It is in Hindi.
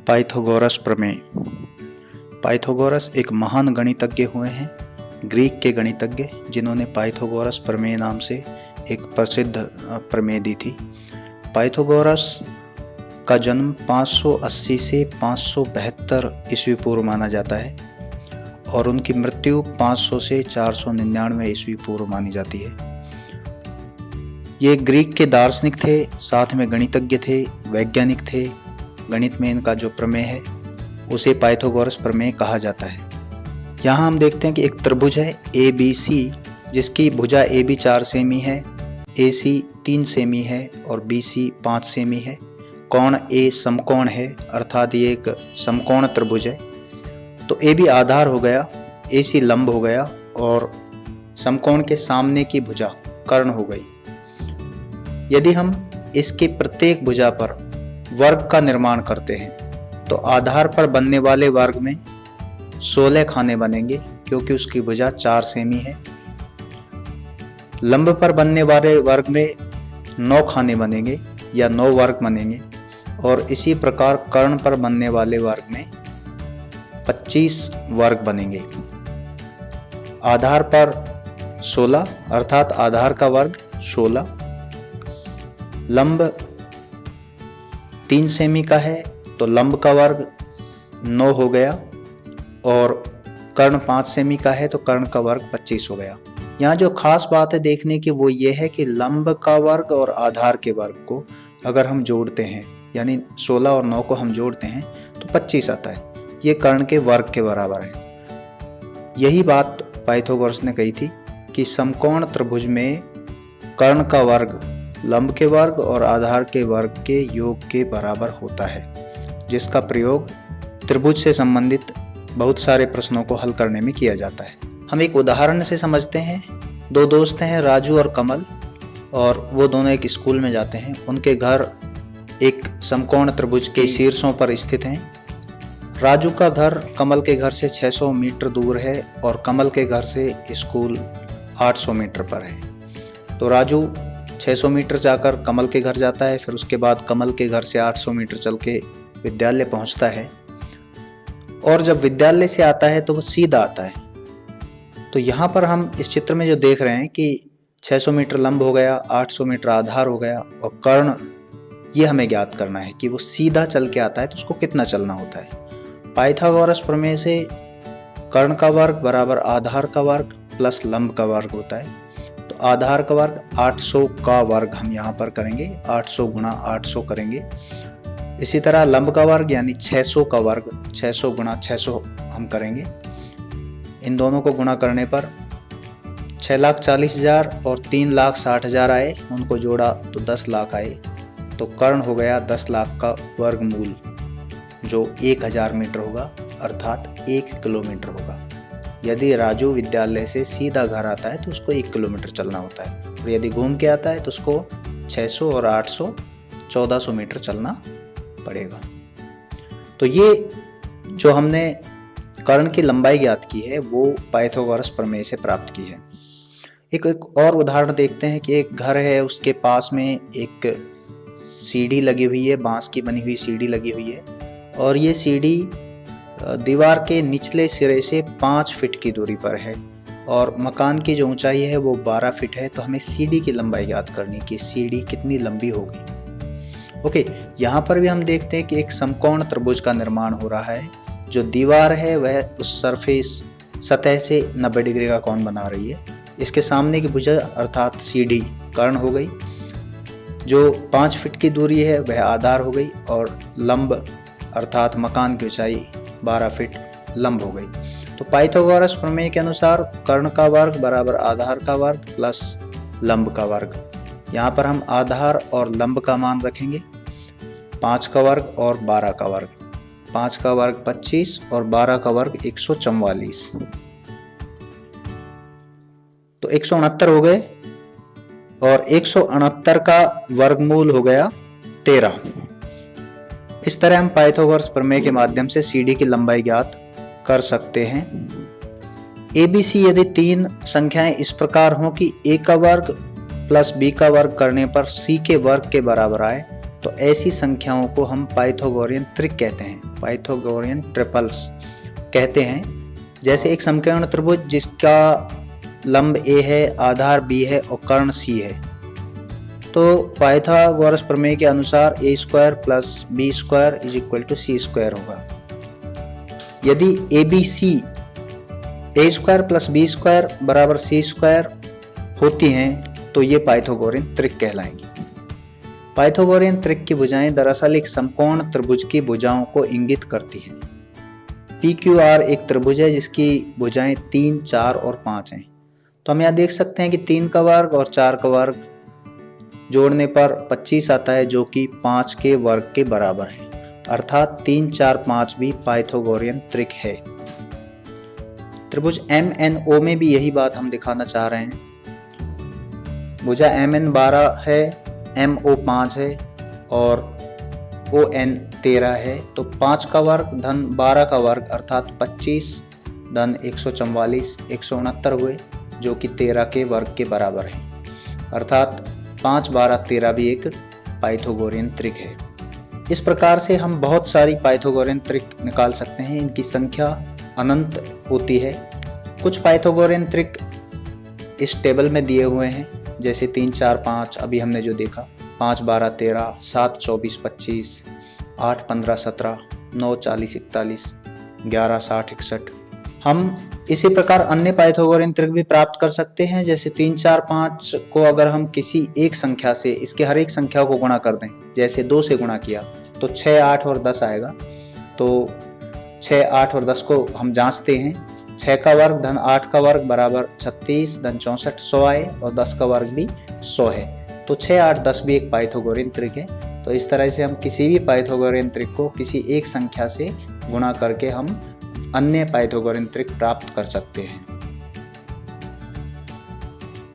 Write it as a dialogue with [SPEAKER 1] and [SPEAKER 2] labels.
[SPEAKER 1] पाइथागोरस प्रमेय। पाइथागोरस एक महान गणितज्ञ हुए हैं, ग्रीक के गणितज्ञ, जिन्होंने पाइथागोरस प्रमेय नाम से एक प्रसिद्ध प्रमेय दी थी। पाइथागोरस का जन्म 580 से 572 ईस्वी पूर्व माना जाता है और उनकी मृत्यु 500 से 499 ईस्वी पूर्व मानी जाती है। ये ग्रीक के दार्शनिक थे, साथ में गणितज्ञ थे, वैज्ञानिक थे। गणित में इनका जो प्रमेय है उसे पाइथागोरस प्रमेय कहा जाता है। यहाँ हम देखते हैं कि एक त्रिभुज है ABC, जिसकी भुजा AB 4 सेमी है, AC 3 सेमी है और BC 5 सेमी है। कोण A समकोण है, अर्थात ये एक समकोण त्रिभुज है। तो AB आधार हो गया, AC लंब हो गया और समकोण के सामने की भुजा कर्ण हो गई। यदि हम इसके प्रत्येक भुजा पर वर्ग का निर्माण करते हैं तो आधार पर बनने वाले वर्ग में 16 खाने बनेंगे, क्योंकि उसकी भुजा 4 सेमी है। लंब पर बनने वाले वर्ग में 9 खाने बनेंगे या 9 वर्ग बनेंगे और इसी प्रकार कर्ण पर बनने वाले वर्ग में 25 वर्ग बनेंगे। आधार पर 16 अर्थात आधार का वर्ग 16। लंब 3 सेमी का है तो लंब का वर्ग 9 हो गया और कर्ण 5 सेमी का है तो कर्ण का वर्ग 25 हो गया। यहाँ जो खास बात है देखने की वो ये है कि लंब का वर्ग और आधार के वर्ग को अगर हम जोड़ते हैं, यानी 16 और 9 को हम जोड़ते हैं तो 25 आता है। ये कर्ण के वर्ग के बराबर है। यही बात पाइथागोरस ने कही थी कि समकोण त्रिभुज में कर्ण का वर्ग लंब के वर्ग और आधार के वर्ग के योग के बराबर होता है, जिसका प्रयोग त्रिभुज से संबंधित बहुत सारे प्रश्नों को हल करने में किया जाता है। हम एक उदाहरण से समझते हैं। 2 दोस्त हैं, राजू और कमल, और वो दोनों एक स्कूल में जाते हैं। उनके घर एक समकोण त्रिभुज के शीर्षों पर स्थित हैं। राजू का घर कमल के घर से 600 मीटर दूर है और कमल के घर से स्कूल 800 मीटर पर है। तो राजू 600 मीटर जाकर कमल के घर जाता है, फिर उसके बाद कमल के घर से 800 मीटर चल के विद्यालय पहुंचता है और जब विद्यालय से आता है तो वो सीधा आता है। तो यहाँ पर हम इस चित्र में जो देख रहे हैं कि 600 मीटर लंब हो गया, 800 मीटर आधार हो गया और कर्ण, ये हमें ज्ञात करना है कि वो सीधा चल के आता है तो उसको कितना चलना होता है। पाइथागोरस प्रमेय से कर्ण का वर्ग बराबर आधार का वर्ग प्लस लंब का वर्ग होता है। तो आधार का वर्ग 800 का वर्ग हम यहाँ पर करेंगे, 800 गुणा 800 करेंगे। इसी तरह लंब का वर्ग यानी 600 का वर्ग 600 गुणा 600 हम करेंगे। इन दोनों को गुणा करने पर 6,40,000 और 3,60,000 आए, उनको जोड़ा तो 10 लाख आए। तो कर्ण हो गया 10 लाख का वर्गमूल, जो 1000 मीटर होगा, अर्थात 1 किलोमीटर होगा। यदि राजू विद्यालय से सीधा घर आता है तो उसको 1 किलोमीटर चलना होता है और यदि घूम के आता है तो उसको 600 और 800 1400 मीटर चलना पड़ेगा। तो ये जो हमने कर्ण की लंबाई ज्ञात की है वो पाइथागोरस प्रमेय से प्राप्त की है। एक और उदाहरण देखते हैं कि एक घर है, उसके पास में एक सीढ़ी लगी हुई है, बांस की बनी हुई सीढ़ी लगी हुई है और ये सीढ़ी दीवार के निचले सिरे से 5 फीट की दूरी पर है और मकान की जो ऊंचाई है वो 12 फीट है। तो हमें सीढ़ी की लंबाई ज्ञात करनी कि सीढ़ी कितनी लंबी होगी। ओके, यहाँ पर भी हम देखते हैं कि एक समकोण त्रिभुज का निर्माण हो रहा है। जो दीवार है वह उस सरफेस सतह से 90 डिग्री का कोण बना रही है। इसके सामने की भुजा अर्थात सीढ़ी कर्ण हो गई। जो 5 फीट की दूरी है वह आधार हो गई और लंब अर्थात मकान की ऊंचाई 12 फीट लंब हो गई। तो पाइथागोरस प्रमेय के अनुसार कर्ण का वर्ग बराबर आधार का वर्ग प्लस लंब का वर्ग। यहाँ पर हम आधार और लंब का मान रखेंगे, 5 का वर्ग और 12 का वर्ग। 5 का वर्ग 25 और 12 का वर्ग 144, तो 169 हो गए और 169 का वर्गमूल हो गया 13। इस तरह हम पाइथागोरस प्रमेय के माध्यम से सीढ़ी की लंबाई ज्ञात कर सकते हैं। ABC यदि 3 संख्याएं इस प्रकार हों कि A का वर्ग प्लस B का वर्ग करने पर C के वर्ग के बराबर आए, तो ऐसी संख्याओं को हम पाइथागोरियन त्रिक कहते हैं। पाइथागोरियन ट्रिपल्स कहते हैं। जैसे एक समकोण त्रिभुज जिसका लंब A है, आधार B है और कर्ण C है, तो पाइथागोरस प्रमेय के अनुसार a square plus B square is equal to C square होगा। यदि ABC a square plus B square बराबर सी स्क्वायर होती हैं तो ये पाइथागोरियन त्रिक कहलाएंगी। पाइथागोरियन त्रिक की भुजाएं दरअसल एक समकोण त्रिभुज की भुजाओं को इंगित करती हैं। PQR एक त्रिभुज है जिसकी भुजाएं 3, 4 और 5 हैं। तो हम यहाँ देख सकते हैं कि 3 का वर्ग और 4 का वर्ग जोड़ने पर 25 आता है, जो कि 5 के वर्ग के बराबर है। अर्थात 3, 4, 5 भी पाइथागोरियन त्रिक है। त्रिभुज MNO में भी यही बात हम दिखाना चाह रहे हैं। भुजा MN 12 है, MO 5 है और ON 13 है। तो 5 का वर्ग धन 12 का वर्ग अर्थात 25 धन 144 169 हुए, जो कि 13 के वर्ग के बराबर है। अर्थात 5, 12, 13 भी एक पाइथागोरियन त्रिक है। इस प्रकार से हम बहुत सारी पाइथागोरियन त्रिक निकाल सकते हैं। इनकी संख्या अनंत होती है। कुछ पाइथागोरियन त्रिक इस टेबल में दिए हुए हैं, जैसे 3, 4, 5 अभी हमने जो देखा, 5, 12, 13, 7, 24, 25, 8, 15, 17, 9, 40, 41, 11, 60, 61। हम इसी प्रकार अन्य पाइथागोरियन त्रिक भी प्राप्त कर सकते हैं। जैसे 3, 4, 5 को अगर हम किसी एक संख्या से इसके हर एक संख्या को गुणा कर दें, जैसे 2 से गुणा किया तो 6, 8 और 10 आएगा। तो 6, 8 और 10 को हम जांचते हैं। 6 का वर्ग धन 8 का वर्ग बराबर 36 धन 64 100 आए और 10 का वर्ग भी 100 है। तो 6, 8, 10 भी एक पाइथागोरियन त्रिक है। तो इस तरह से हम किसी भी पाइथागोरियन त्रिक को किसी एक संख्या से गुणा करके हम अन्य पाइथागोरियन त्रिक प्राप्त कर सकते हैं।